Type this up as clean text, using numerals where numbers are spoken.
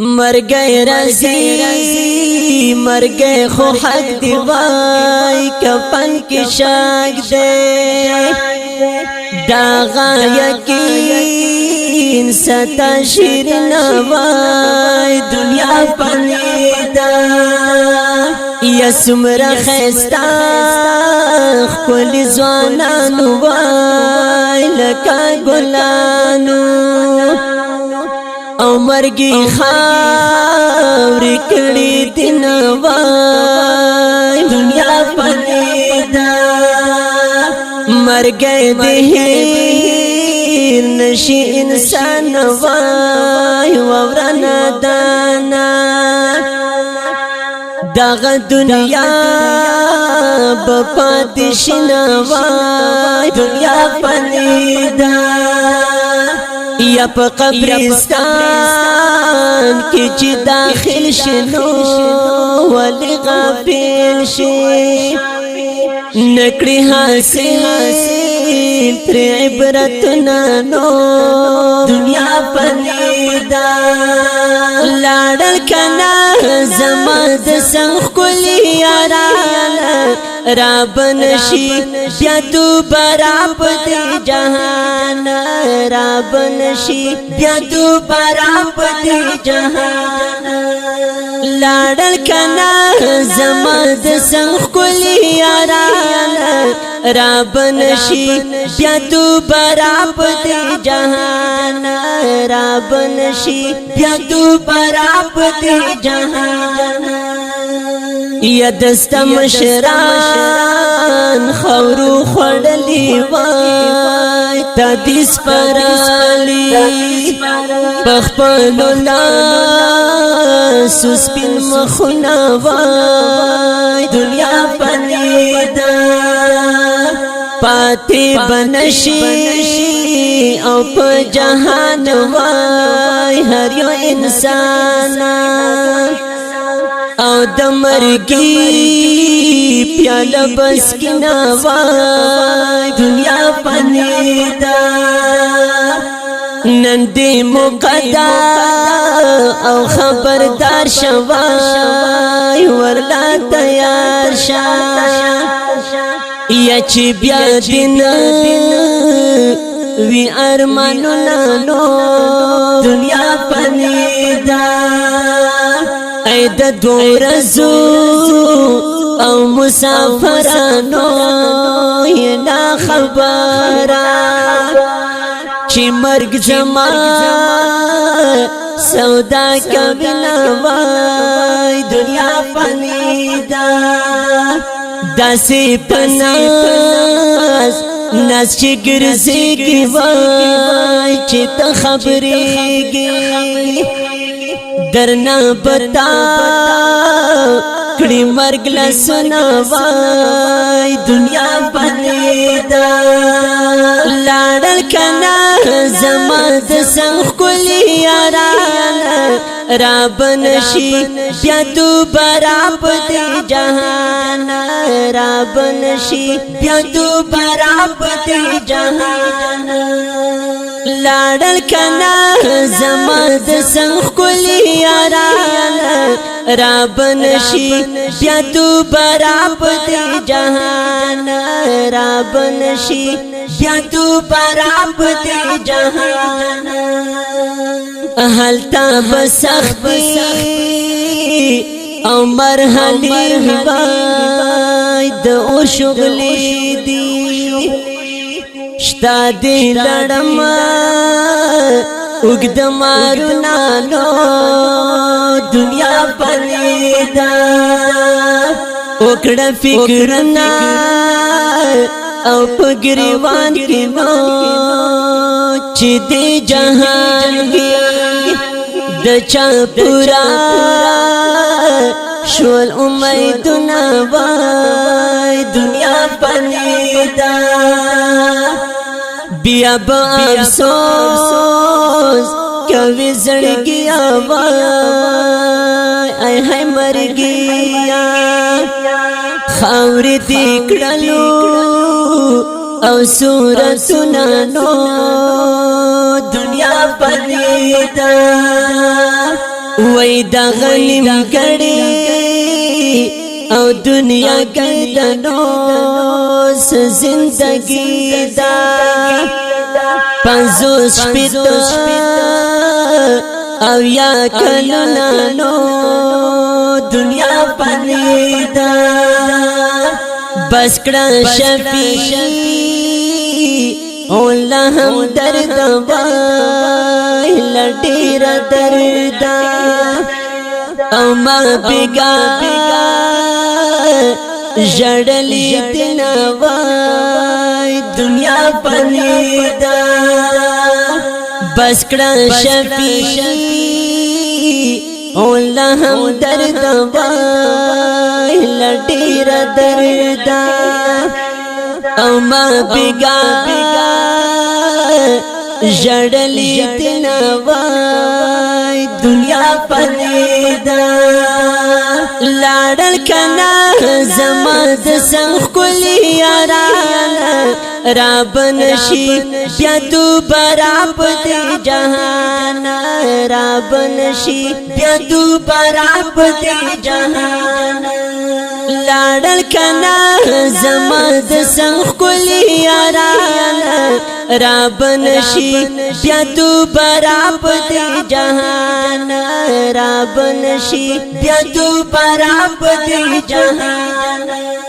مرگئی رازی مرگئی خو حق دی وای کفن کی شاک دے داغا یقین ستا شیرین وای دنیا پنیدا یا سمرا خیستا خپل زوانانو وای لکا گلانو او مرگی خاوری کڑی دن وای دنیا پنیدا مرگی دهیر نشی انسان وای وورن دانا داغ دنیا بپاتشن وای دنیا پنیدا یا پا قبرستان کی چی داخل شنو ولی غافل شی نکڑی حاصل تر عبرتنا نو دنیا پنیدا لادل کنا زمان دسنخ کلی یارالا رابنشی بیا تو براب دی جہان رابنشی بیا تو براب دی جہان لاڑل کنا زمان دسنخ کلی یارالا رابنشی بیا تو براب دی جہان رابنشی بیا تو براب دی جہان یا دستا مشران خورو خوڑلی وای تا دیس پرالی بخپلو لاسو سپین مخونا وای دنیا پنیدا پاتی بنشی او پا جہان وای ہر یو انسان او د مرګي پیاله بس کنا وای دنیا پنیدا نن دې مقدا او خبردار شوای ورلا تیار شا یا چې بیا دین وی ارمانو نو دنیا پنیدا د دورزو او مسافرانو ینا خبره چې مرګ زما سودا کوي وای دنیا پنیدا داسې پناس ناس چې ګرځيږي وای چې ته خبرېږي درنا بتا کڑی مرگ لسنا وای دنیا پنیدا لاڑل کنا زمان دسنخ کلی یارالا رابنشی بیا تو براب دی جہان رابنشی بیا تو براب دی جہان لاڑل کنا زمان دسنخ کلی یارالا رابنشی بیا تو براب دی جہان رابنشی بیا تو براب دی جہان حالتا بسختی او مرحلی باید او شغلی دی شتا دی لڑم اگد مارو نانو دنیا پنیدا اکڑا فکرنا او پگریوان کی نو چی دی جہان گی دچا پورا شول امیدنا وای دنیا پنیدا بیا با افسوس کوي زړګیا وای ای هی مرګیا خاورې دې کړلو او صورتنا نو دنیا پنیدا وای د غنیم کړي او دنیا کې د نوس زندگی دا پنځوس شپېته او یا کلونه نو دنیا پنیدا بس کړه شفیع اوله هم درد وای لډیر درد او ما بیگا جړلی دنا وای دنیا پنیدا بس کړه شفیع اوله هم درد وای لډیر درد او ما بیگا جړلی دنا وای دنیا پنیدا لاړل کنا زما د څنګ کلی یاران را بنشي بیا دوباره په دې جهان را بنشي بیا دوباره په دې جهان لاړل کنا زما د څنګ کلی یاران را بنشي بیا دوباره په دې جهان را بنشي بیا دوباره په دې جهان